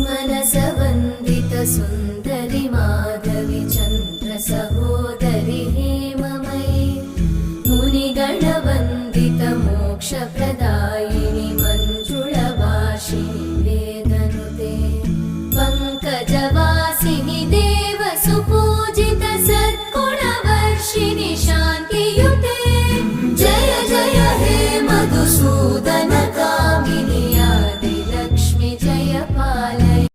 सुमनसवन्दित सुन्दरि माधवि Chandra सहोदरि हेममयि मुनिगणवन्दित मोक्षप्रदायिनि मञ्जुळभाषिणि वेदनुते पङ्कजव